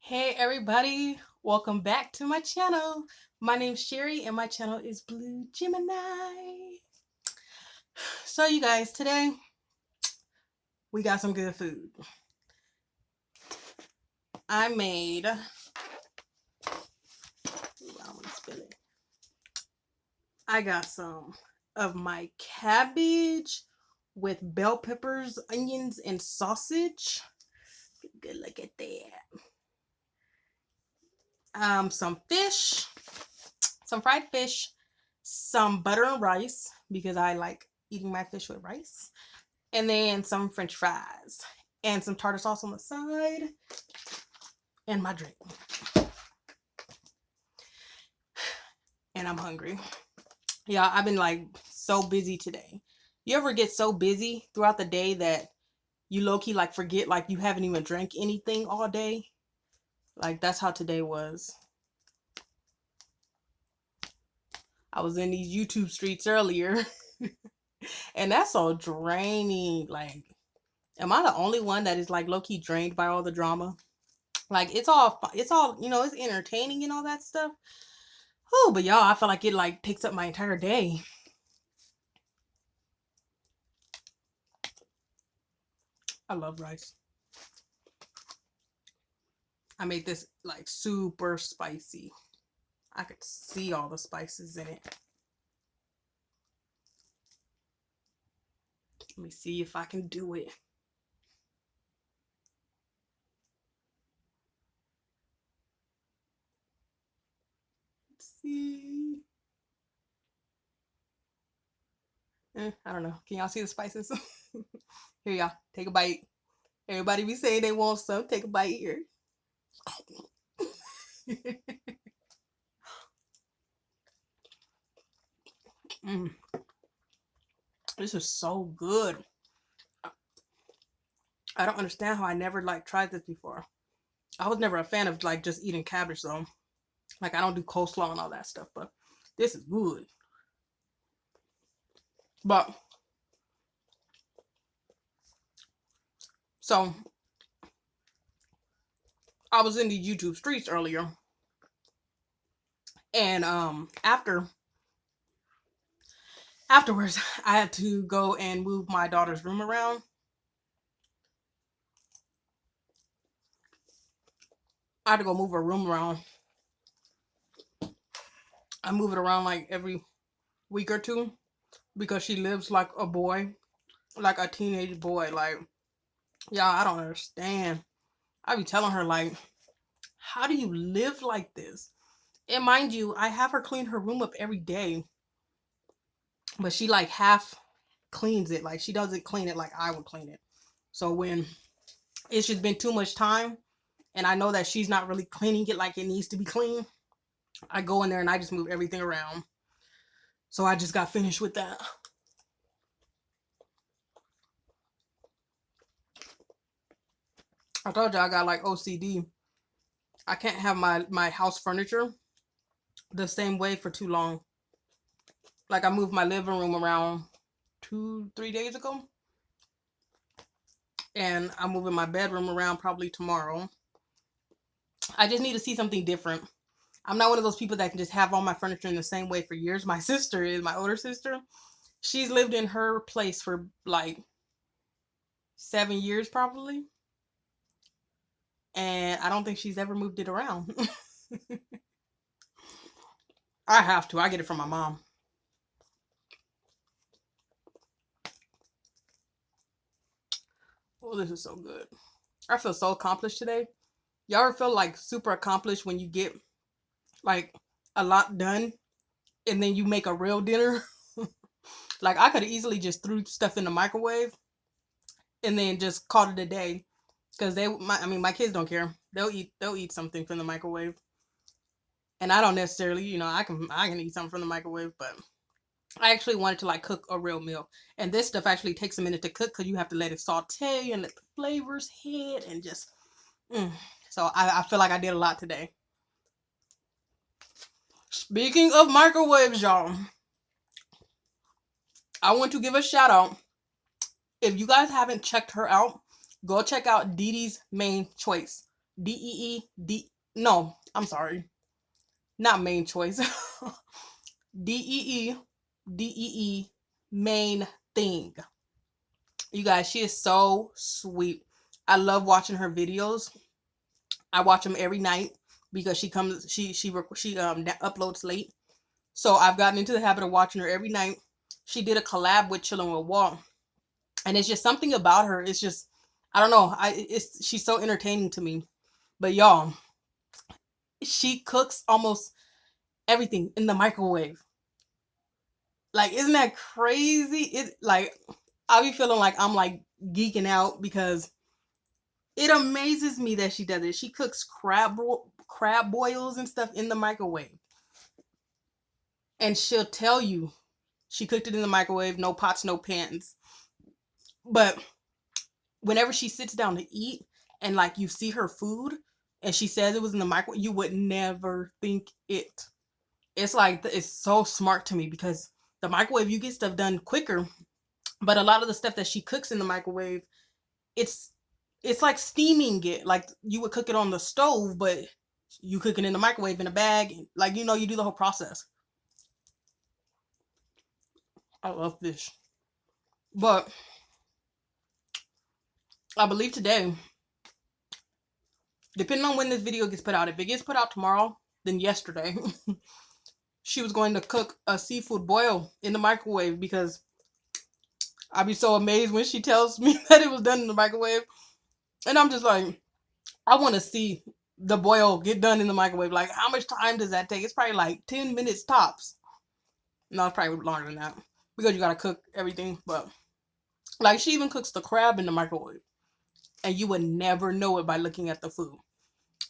Hey everybody, welcome back to my channel. My name's Sherry and my channel is Blue Gemini. So you guys, today we got some good food. I made, ooh, I don't want to spill it. I got some of my cabbage with bell peppers, onions, and sausage. Good look at that. Some fish, some fried fish, some butter and rice because I like eating my fish with rice, and then some french fries and some tartar sauce on the side and my drink. And I'm hungry. Yeah, I've been like so busy today. You ever get so busy throughout the day that you low-key like forget like you haven't even drank anything all day? Like that's how today was. I was in these YouTube streets earlier and that's so draining. Like, am I the only one that is like low-key drained by all the drama? Like it's all it's entertaining and all that stuff. Oh, but y'all, I feel like it like takes up my entire day. I love rice. I made this like super spicy. I could see all the spices in it. Let me see if I can do it. Let's see. I don't know. Can y'all see the spices? Here y'all, take a bite. Everybody be saying they want some. Take a bite here. mm. This is so good. I don't understand how I never like tried this before. I was never a fan of like just eating cabbage though. Like I don't do coleslaw and all that stuff, but this is good. But so I was in the YouTube streets earlier, and afterwards I had to go and move my daughter's room around. I had to go move her room around. I move it around like every week or two because she lives like a boy, like a teenage boy. Like, yeah, I don't understand. I be telling her like, how do you live like this? And mind you, I have her clean her room up every day, but she like half cleans it. Like she doesn't clean it like I would clean it. So when it's just been too much time and I know that she's not really cleaning it like it needs to be clean, I go in there and I just move everything around. So I just got finished with that. I told you I got like OCD. I can't have my house furniture the same way for too long. Like I moved my living room around 2-3 days ago, and I'm moving my bedroom around probably tomorrow. I just need to see something different. I'm not one of those people that can just have all my furniture in the same way for years. My sister is, my older sister. She's lived in her place for like 7 years probably. And I don't think she's ever moved it around. I have to. I get it from my mom. Oh, this is so good. I feel so accomplished today. Y'all ever feel like super accomplished when you get like a lot done and then you make a real dinner? Like I could have easily just threw stuff in the microwave and then just called it a day. Because my kids don't care. They'll eat something from the microwave. And I don't necessarily, I can eat something from the microwave, but I actually wanted to like cook a real meal. And this stuff actually takes a minute to cook because you have to let it saute and let the flavors hit and just So I feel like I did a lot today. Speaking of microwaves, y'all, I want to give a shout out. If you guys haven't checked her out, go check out Dee Dee's Main Choice. D no, I'm sorry, not main choice. D main thing. You guys, she is so sweet. I love watching her videos. I watch them every night because she uploads late. So I've gotten into the habit of watching her every night. She did a collab with Chillin' with Walt, and it's just something about her. It's just, I don't know. She's so entertaining to me. But y'all, she cooks almost everything in the microwave. Like, isn't that crazy? It like I'll be feeling like I'm like geeking out because it amazes me that she does it. She cooks crab boils and stuff in the microwave, and she'll tell you she cooked it in the microwave, no pots, no pans. But whenever she sits down to eat and like you see her food and she says it was in the microwave, you would never think it. It's like it's so smart to me because the microwave, you get stuff done quicker, but a lot of the stuff that she cooks in the microwave, it's it's like steaming it. Like you would cook it on the stove, but you cook it in the microwave in a bag. Like, you do the whole process. I love fish. But I believe today, depending on when this video gets put out, if it gets put out tomorrow, then yesterday, she was going to cook a seafood boil in the microwave because I'd be so amazed when she tells me that it was done in the microwave. And I'm just like, I want to see the boil get done in the microwave. Like, how much time does that take? It's probably like 10 minutes tops. No, it's probably longer than that because you got to cook everything. But, like, she even cooks the crab in the microwave. And you would never know it by looking at the food.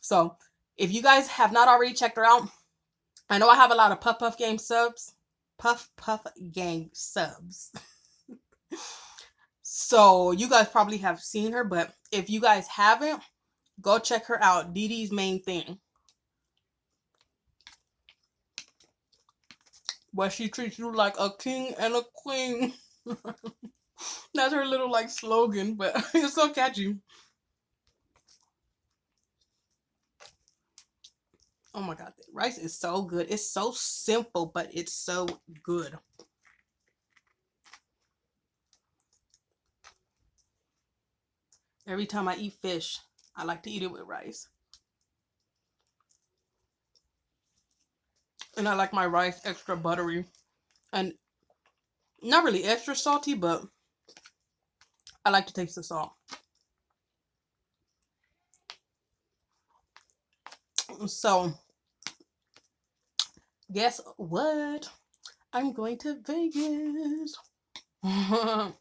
So, if you guys have not already checked her out, I know I have a lot of Puff Puff Gang subs. Puff Puff Gang subs. So, you guys probably have seen her. But if you guys haven't, go check her out. Didi's main thing. Where she treats you like a king and a queen. That's her little like slogan, but it's so catchy. Oh my god, the rice is so good. It's so simple, but it's so good. Every time I eat fish, I like to eat it with rice. And I like my rice extra buttery. And not really extra salty, but I like to taste the salt. So, guess what? I'm going to Vegas. I'm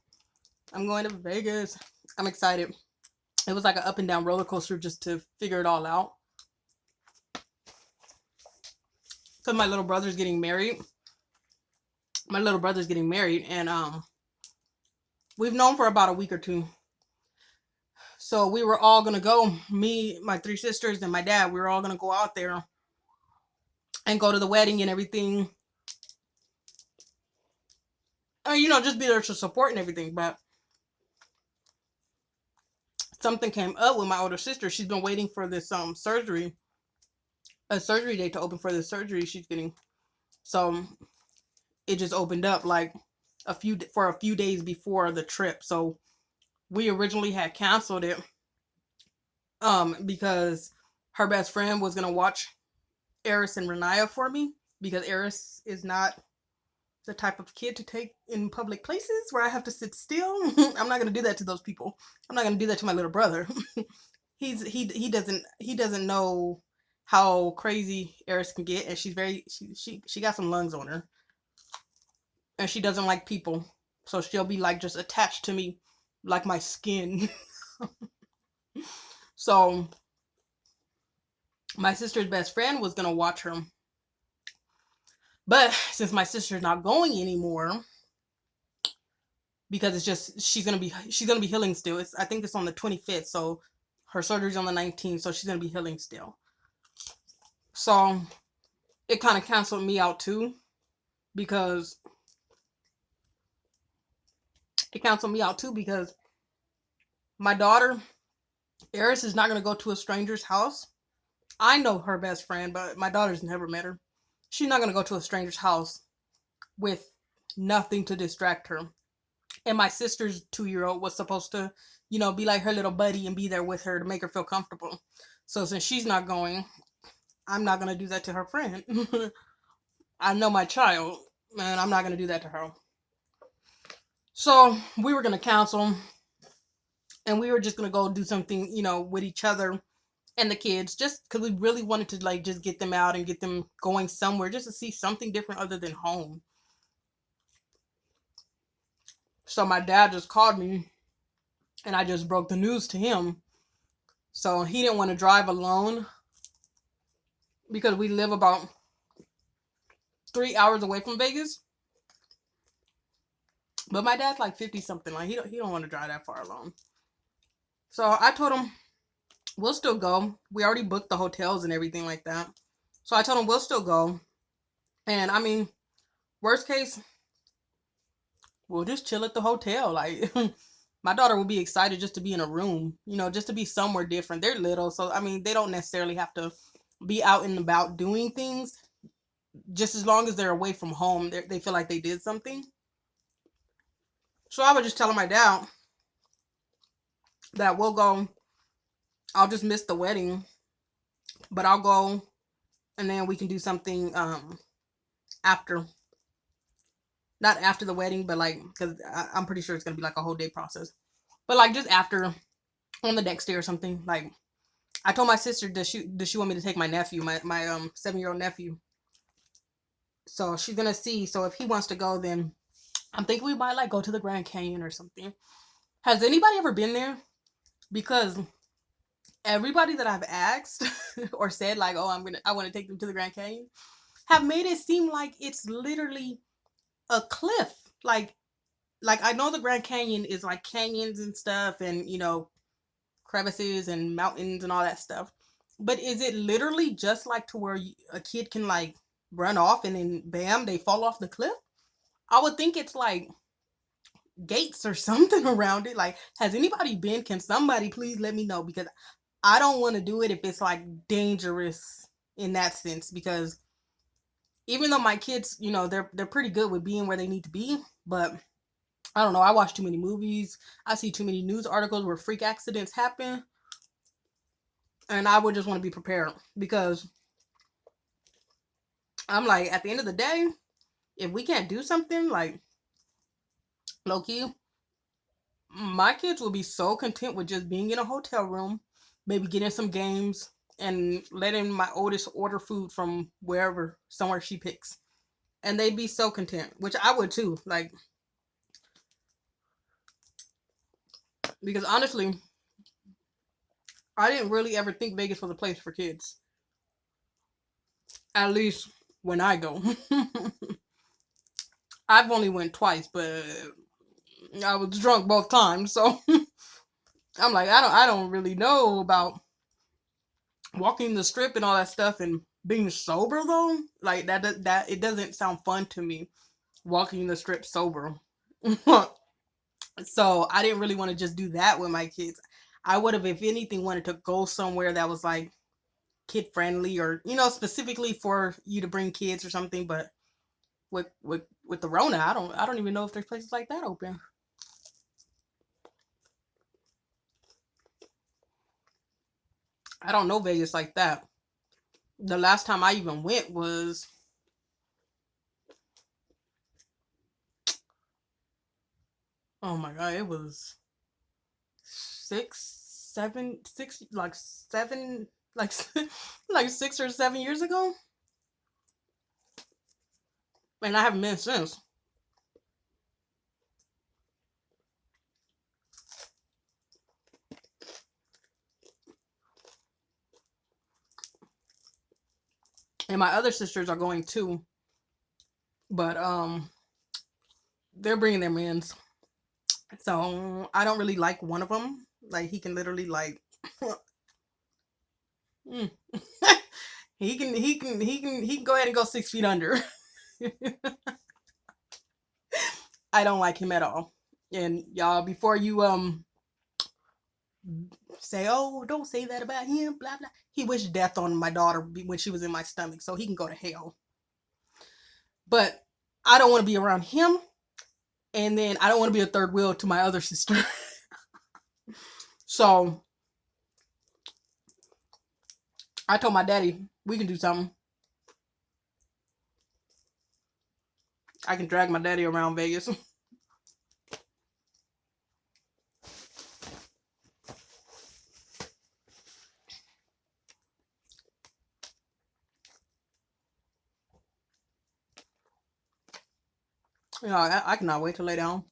going to Vegas. I'm excited. It was like an up and down roller coaster just to figure it all out. Because my little brother's getting married. And we've known for about a week or two. So we were all gonna go. Me, my 3 sisters, and my dad. We were all gonna go out there and go to the wedding and everything. Just be there to support and everything. But something came up with my older sister. She's been waiting for this surgery, a surgery date to open for this surgery she's getting. So it just opened up like a few days before the trip. So we originally had canceled it because her best friend was gonna watch Eris and Renaya for me because Eris is not the type of kid to take in public places where I have to sit still. I'm not gonna do that to those people. I'm not gonna do that to my little brother. He doesn't know how crazy Eris can get, and she got some lungs on her, and she doesn't like people, so she'll be like just attached to me like my skin. So my sister's best friend was gonna watch her, but since my sister's not going anymore because it's just she's gonna be healing still. I think it's on the 25th, so her surgery's on the 19th, so she's gonna be healing still. So it kind of canceled me out too because my daughter Eris is not going to go to a stranger's house. I know her best friend, but my daughter's never met her. She's not going to go to a stranger's house with nothing to distract her. And my sister's 2-year-old was supposed to, be like her little buddy and be there with her to make her feel comfortable. So since she's not going, I'm not going to do that to her friend. I know my child, and I'm not going to do that to her. So we were going to cancel, and we were just going to go do something, with each other and the kids, just because we really wanted to, like, just get them out and get them going somewhere just to see something different other than home. So my dad just called me, and I just broke the news to him. So he didn't want to drive alone because we live about 3 hours away from Vegas. But my dad's like 50 something. Like he don't want to drive that far alone. So I told him we'll still go. We already booked the hotels and everything like that. So I told him we'll still go. And I mean, worst case, we'll just chill at the hotel. Like my daughter will be excited just to be in a room, just to be somewhere different. They're little, so I mean, they don't necessarily have to be out and about doing things. Just as long as they're away from home, they feel like they did something. So I was just telling my dad that we'll go. I'll just miss the wedding, but I'll go, and then we can do something after. Not after the wedding, but like, because I'm pretty sure it's gonna be like a whole day process. But like just after, on the next day or something. Like I told my sister, does she want me to take my nephew, my 7-year-old nephew? So she's gonna see. So if he wants to go, then I'm thinking we might like go to the Grand Canyon or something. Has anybody ever been there? Because everybody that I've asked or said like, oh, I want to take them to the Grand Canyon, have made it seem like it's literally a cliff. Like I know the Grand Canyon is like canyons and stuff, and crevices and mountains and all that stuff. But is it literally just like to where a kid can like run off and then bam, they fall off the cliff? I would think it's like gates or something around it. Like, has anybody been? Can somebody please let me know? Because I don't want to do it if it's like dangerous in that sense. Because even though my kids, they're pretty good with being where they need to be, but I don't know. I watch too many movies. I see too many news articles where freak accidents happen. And I would just want to be prepared, because I'm like, at the end of the day, if we can't do something, like, low key, my kids will be so content with just being in a hotel room, maybe getting some games, and letting my oldest order food from wherever, somewhere she picks. And they'd be so content, which I would too. Like, because honestly, I didn't really ever think Vegas was a place for kids. At least when I go. I've only went twice, but I was drunk both times, so I'm like, I don't really know about walking the strip and all that stuff and being sober though. Like that it doesn't sound fun to me, walking the strip sober. So I didn't really want to just do that with my kids. I would have, if anything, wanted to go somewhere that was like kid friendly, or specifically for you to bring kids or something. But with the Rona, I don't even know if there's places like that open. I don't know Vegas like that. The last time I even went was, oh my god, it was 7 like like 6 or 7 years ago, and I haven't been since. And my other sisters are going too, but they're bringing their mans. So I don't really like one of them. Like he can literally like, mm. he can go ahead and go 6 feet under. I don't like him at all. And y'all, before you say, oh, don't say that about him, blah, blah. He wished death on my daughter when she was in my stomach, so he can go to hell. But I don't want to be around him, and then I don't want to be a third wheel to my other sister. So I told my daddy, we can do something. I can drag my daddy around Vegas. You know, I cannot wait to lay down.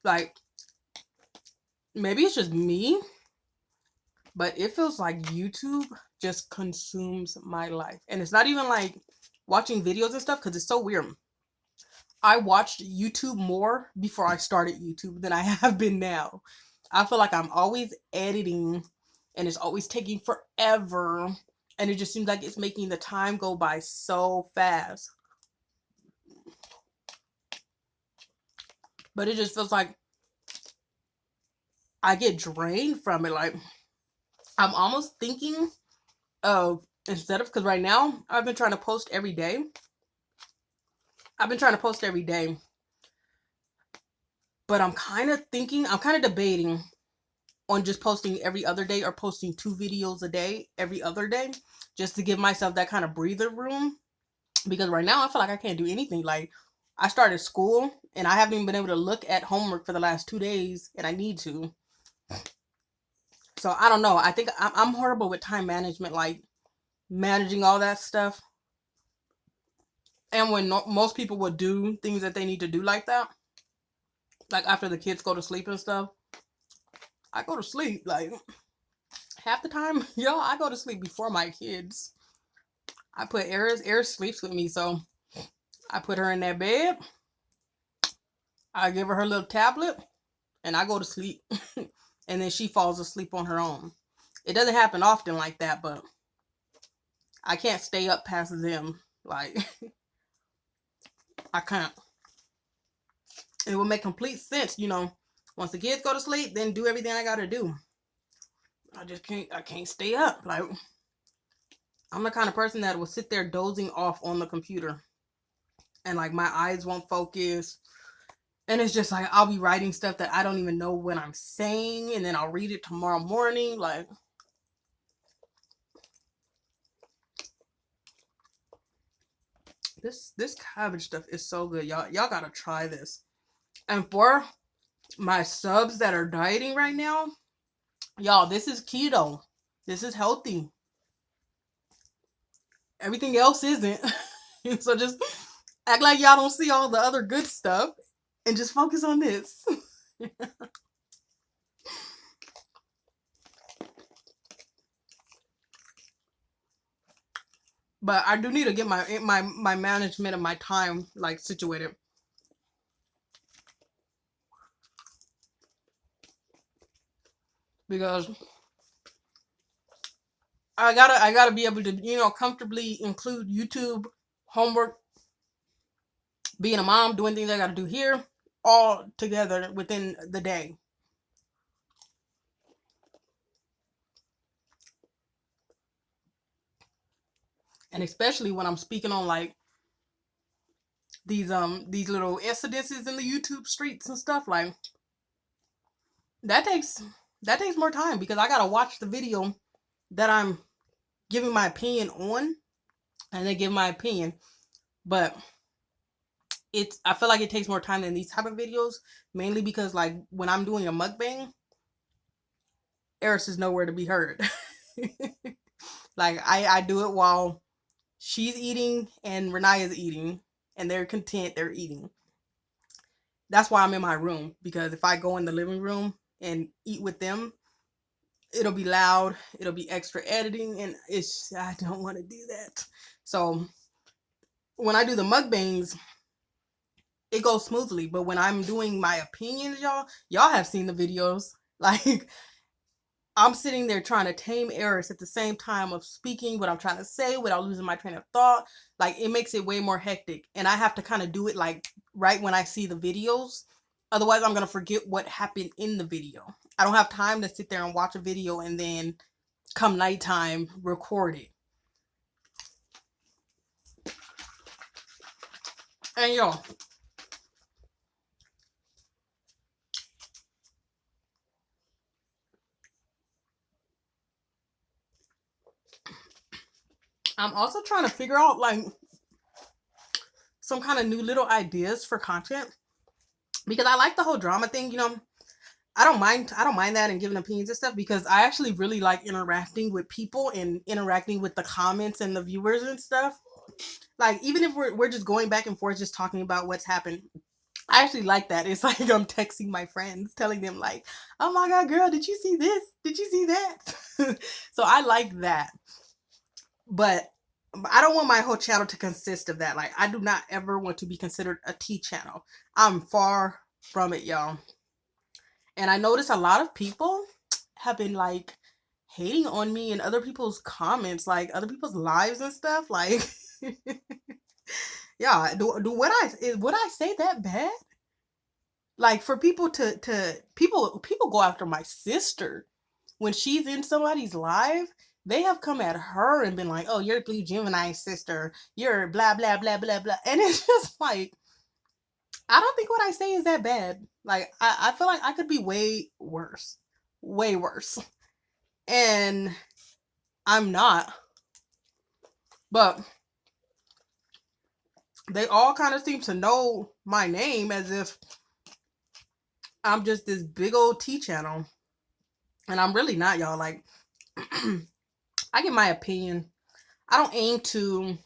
Like, maybe it's just me, but it feels like YouTube just consumes my life. And it's not even like watching videos and stuff, because it's so weird. I watched YouTube more before I started YouTube than I have been now. I feel like I'm always editing and it's always taking forever. And it just seems like it's making the time go by so fast. But it just feels like I get drained from it. Like, I'm almost thinking of, instead of, because right now I've been trying to post every day. But I'm kind of debating on just posting every other day or posting 2 videos a day every other day, just to give myself that kind of breather room. Because right now I feel like I can't do anything. Like, I started school and I haven't even been able to look at homework for the last 2 days, and I need to. So I don't know. I think I'm horrible with time management, like managing all that stuff. And when most people would do things that they need to do like that, like after the kids go to sleep and stuff, I go to sleep. Like, half the time, yo, I go to sleep before my kids. I put Eris sleeps with me, so I put her in that bed. I give her little tablet, and I go to sleep. And then she falls asleep on her own. It doesn't happen often like that, but I can't stay up past them. Like, I can't. It would make complete sense, you know. Once the kids go to sleep, then do everything I gotta do. I can't stay up. Like, I'm the kind of person that will sit there dozing off on the computer. And like my eyes won't focus. And it's just like I'll be writing stuff that I don't even know what I'm saying, and then I'll read it tomorrow morning. Like, this cabbage stuff is so good. Y'all gotta try this. And for my subs that are dieting right now, y'all, this is keto. This is healthy. Everything else isn't. So just act like y'all don't see all the other good stuff and just focus on this. But I do need to get my management of my time like situated. Because I gotta be able to, you know, comfortably include YouTube, homework, being a mom, doing things I gotta do here, all together within the day. And especially when I'm speaking on like these little incidences in the YouTube streets and stuff, like that takes more time, because I gotta watch the video that I'm giving my opinion on, and then give my opinion. But I feel like it takes more time than these type of videos, mainly because like when I'm doing a mukbang, Eris is nowhere to be heard. Like, I do it while she's eating and Renaya's eating, and they're content, they're eating. That's why I'm in my room, because if I go in the living room and eat with them, it'll be loud, it'll be extra editing, and I don't want to do that. So when I do the mukbangs, it goes smoothly. But when I'm doing my opinions, y'all have seen the videos. Like, I'm sitting there trying to tame Eris at the same time of speaking what I'm trying to say without losing my train of thought. Like, it makes it way more hectic. And I have to kind of do it like right when I see the videos. Otherwise, I'm going to forget what happened in the video. I don't have time to sit there and watch a video and then come nighttime record it. And yo, I'm also trying to figure out like some kind of new little ideas for content because I like the whole drama thing, you know. I don't mind that and giving opinions and stuff because I actually really like interacting with people and interacting with the comments and the viewers and stuff. Like even if we're just going back and forth just talking about what's happened. I actually like that. It's like I'm texting my friends, telling them like, "Oh my god, girl, did you see this? Did you see that?" So I like that. But I don't want my whole channel to consist of that. Like I do not ever want to be considered a tea channel. I'm far from it, y'all. And I notice a lot of people have been like hating on me in other people's comments, like other people's lives and stuff. Like, yeah, do would I say that bad? Like for people to people go after my sister when she's in somebody's live. They have come at her and been like, "Oh, you're Blue Gemini sister. You're blah blah blah blah blah," and it's just like I don't think what I say is that bad. Like I feel like I could be way worse. Way worse. And I'm not. But they all kind of seem to know my name as if I'm just this big old T channel. And I'm really not, y'all. Like I get my opinion. I don't aim to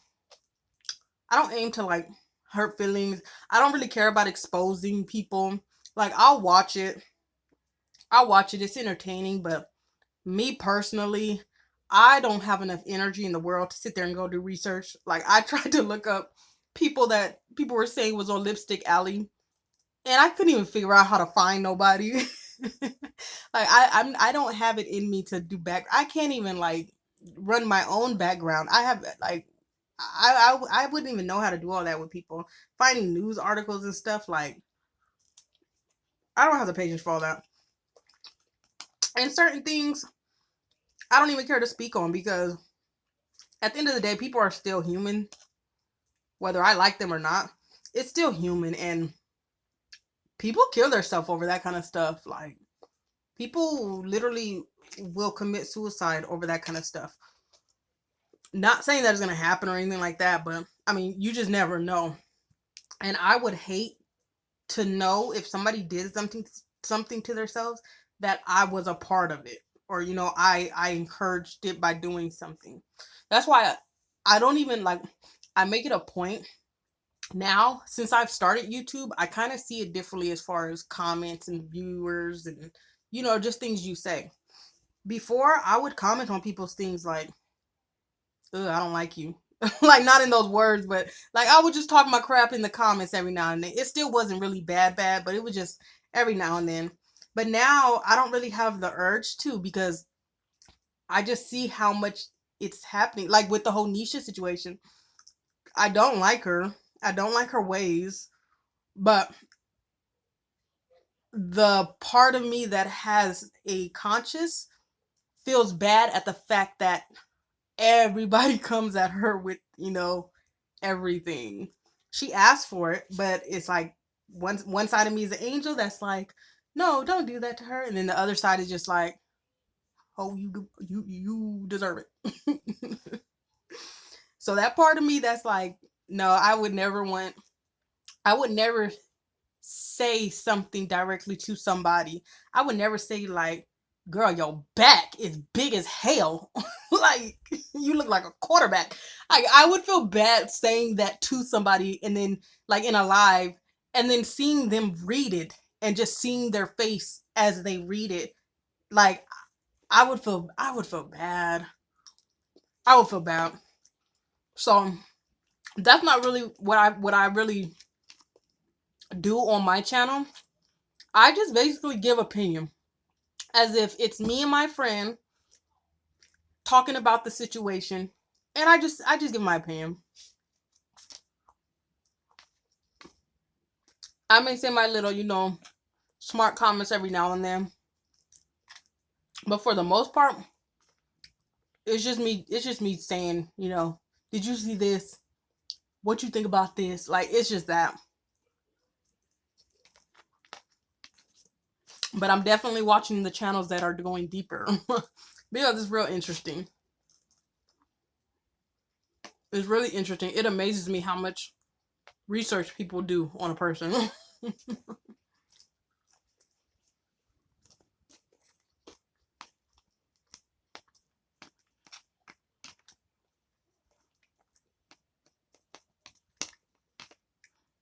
I don't aim to like hurt feelings. I don't really care about exposing people. Like I'll watch it. I'll watch it. It's entertaining, but me personally, I don't have enough energy in the world to sit there and go do research. Like I tried to look up people that people were saying was on Lipstick Alley, and I couldn't even figure out how to find nobody. Like I don't have it in me to do back. I can't even like run my own background. I have like I wouldn't even know how to do all that with people finding news articles and stuff. Like I don't have the patience for all that. And certain things I don't even care to speak on because at the end of the day, people are still human, whether I like them or not. It's still human, and people kill themselves over that kind of stuff. Like people literally will commit suicide over that kind of stuff. Not saying that it's gonna happen or anything like that, but I mean, you just never know. And I would hate to know if somebody did something to themselves that I was a part of it, or you know, I encouraged it by doing something. That's why I don't even like. I make it a point now since I've started YouTube. I kind of see it differently as far as comments and viewers and you know just things you say. Before I would comment on people's things like, "Ugh, I don't like you." Like not in those words, but like I would just talk my crap in the comments every now and then. It still wasn't really bad, but it was just every now and then. But now I don't really have the urge to because I just see how much it's happening. Like with the whole Nisha situation, I don't like her. I don't like her ways. But the part of me that has a conscience feels bad at the fact that everybody comes at her with, you know, everything. She asked for it, but it's like one side of me is an angel that's like, no, don't do that to her, and then the other side is just like, oh, you deserve it. So that part of me that's like, no, I would never say something directly to somebody. I would never say like, girl, your back is big as hell. Like you look like a quarterback. I would feel bad saying that to somebody and then like in a live and then seeing them read it and just seeing their face as they read it. Like I would feel bad. I would feel bad. So that's not really what I really do on my channel. I just basically give opinion as if it's me and my friend talking about the situation, and I just give my opinion. I may say my little, you know, smart comments every now and then, But for the most part, it's just me. It's just me saying, did you see this? What you think about this? Like, it's just that. But I'm definitely watching the channels that are going deeper because it's real interesting. It's really interesting. It amazes me how much research people do on a person.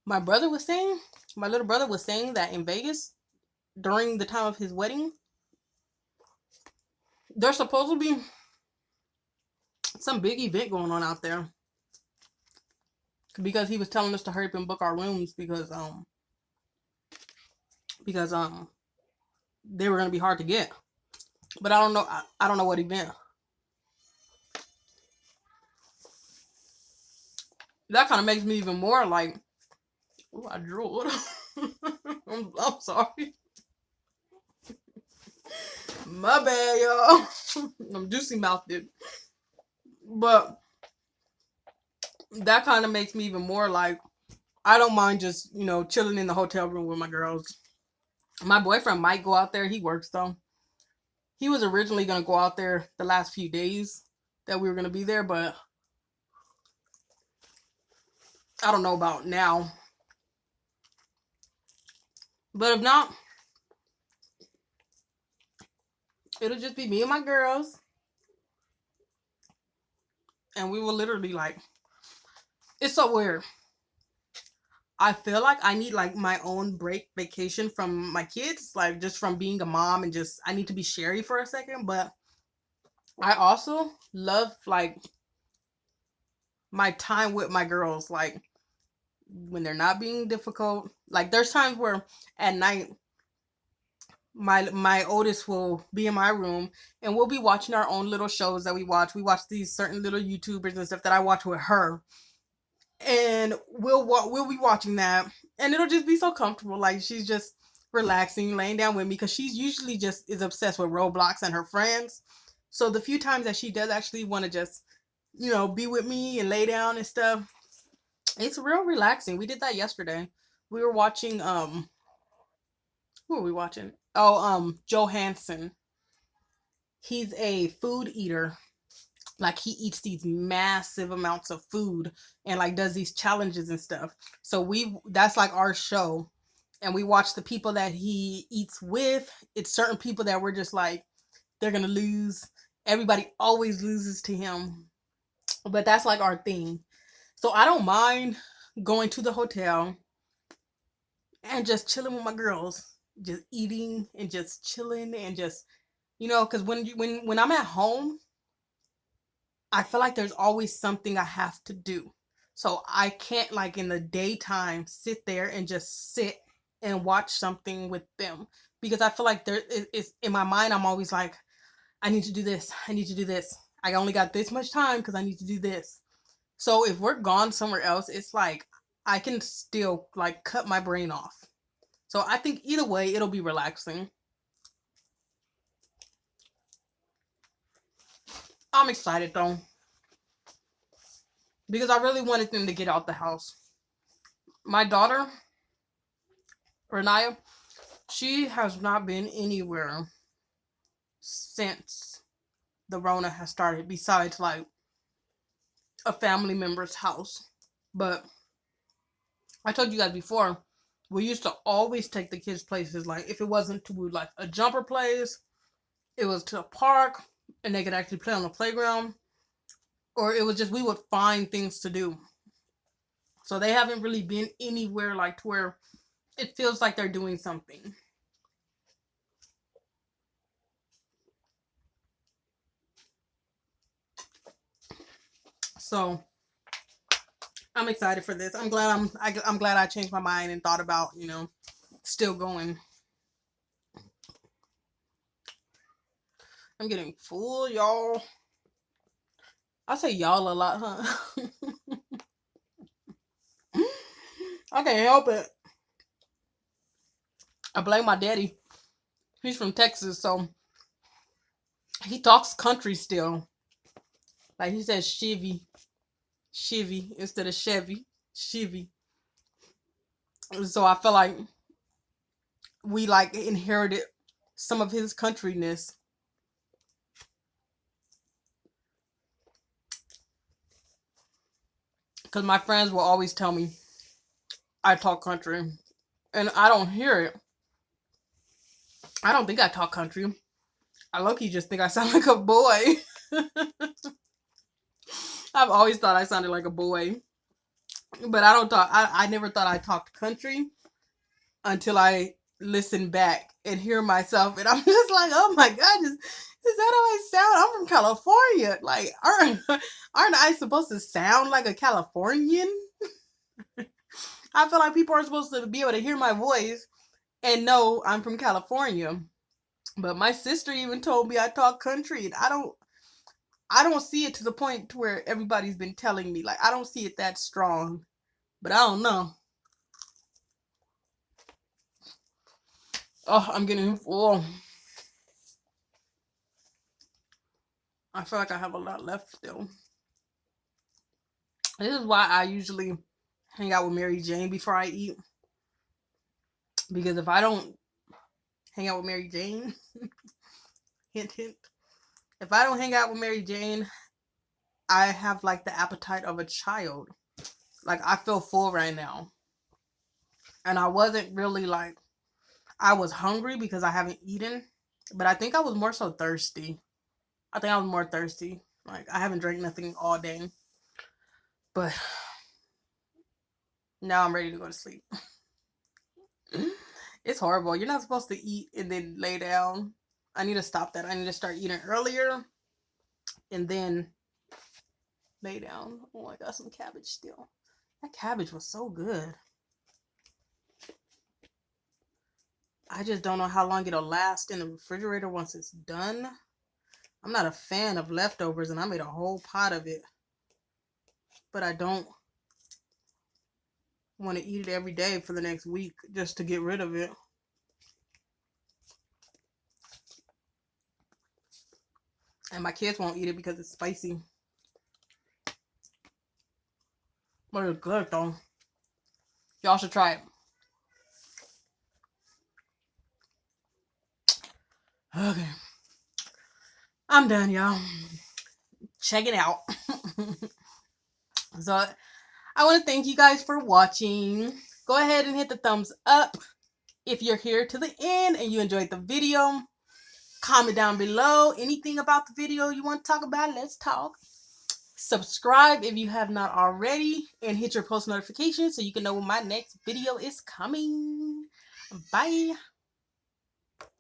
My brother was saying, my little brother was saying that in Vegas during the time of his wedding, there's supposed to be some big event going on out there because he was telling us to hurry up and book our rooms because they were gonna be hard to get. But I don't know. I don't know what event. That kind of makes me even more like, oh, I drooled. I'm sorry. My bad, y'all. I'm juicy mouthed. But that kind of makes me even more like, I don't mind just, chilling in the hotel room with my girls. My boyfriend might go out there. He works though. He was originally going to go out there the last few days that we were going to be there, but I don't know about now. But if not, it'll just be me and my girls. And we will literally like, it's so weird. I feel like I need like my own break vacation from my kids, like just from being a mom and just I need to be Sherry for a second. But I also love like my time with my girls, like when they're not being difficult. Like there's times where at night my oldest will be in my room and we'll be watching our own little shows that we watch. We watch these certain little YouTubers and stuff that I watch with her, and we'll be watching that, and it'll just be so comfortable. Like she's just relaxing, laying down with me because she's usually just is obsessed with Roblox and her friends. So the few times that she does actually want to just be with me and lay down and stuff, it's real relaxing. We did that yesterday. We were watching who are we watching? Oh, Johansson. He's a food eater. Like he eats these massive amounts of food and like does these challenges and stuff. So that's like our show. And we watch the people that he eats with. It's certain people that we're just like, they're gonna lose. Everybody always loses to him. But that's like our thing. So I don't mind going to the hotel and just chilling with my girls, just eating and just chilling and just because when I'm at home, I feel like there's always something I have to do. So I can't like in the daytime sit there and just sit and watch something with them because I feel like it's in my mind I'm always like, I need to do this. I need to do this. I only got this much time because I need to do this. So if we're gone somewhere else, it's like I can still like cut my brain off. So I think either way it'll be relaxing. I'm excited though because I really wanted them to get out the house. My daughter, Renaya, she has not been anywhere since the Rona has started, besides like a family member's house. But I told you guys before, we used to always take the kids places. Like if it wasn't to like a jumper place, it was to a park and they could actually play on the playground. Or it was just we would find things to do. So they haven't really been anywhere like to where it feels like they're doing something. So I'm excited for this. I'm glad I changed my mind and thought about still going. I'm getting full, y'all. I say y'all a lot, huh? I can't help it. I blame my daddy. He's from Texas, so He talks country still. Like he says Chevy instead of Chevy. Chevy. So I feel like we like inherited some of his countryness. Because my friends will always tell me I talk country. And I don't hear it. I don't think I talk country. I low-key just think I sound like a boy. I've always thought I sounded like a boy. But I never thought I talked country until I listen back and hear myself. And I'm just like, oh my God, is that how I sound? I'm from California. Like, aren't I supposed to sound like a Californian? I feel like people are supposed to be able to hear my voice and know I'm from California. But my sister even told me I talk country, and I don't see it to the point to where everybody's been telling me. Like, I don't see it that strong. But I don't know. Oh, I'm getting full. I feel like I have a lot left still. This is why I usually hang out with Mary Jane before I eat. Because if I don't hang out with Mary Jane, hint, hint. If I don't hang out with Mary Jane, I have like the appetite of a child. Like, I feel full right now. And I wasn't really like, I was hungry because I haven't eaten. But I think I was more so thirsty. I think I was more thirsty. Like, I haven't drank nothing all day. But now I'm ready to go to sleep. It's horrible. You're not supposed to eat and then lay down. I need to stop that. I need to start eating earlier and then lay down. Oh, I got some cabbage still. That cabbage was so good. I just don't know how long it'll last in the refrigerator once it's done. I'm not a fan of leftovers, and I made a whole pot of it. But I don't want to eat it every day for the next week just to get rid of it. And my kids won't eat it because it's spicy. But it's good though. Y'all should try it. Okay. I'm done, y'all. Check it out. So I want to thank you guys for watching. Go ahead and hit the thumbs up if you're here to the end and you enjoyed the video. Comment down below anything about the video you want to talk about. Let's talk. Subscribe if you have not already and hit your post notifications so you can know when my next video is coming. Bye.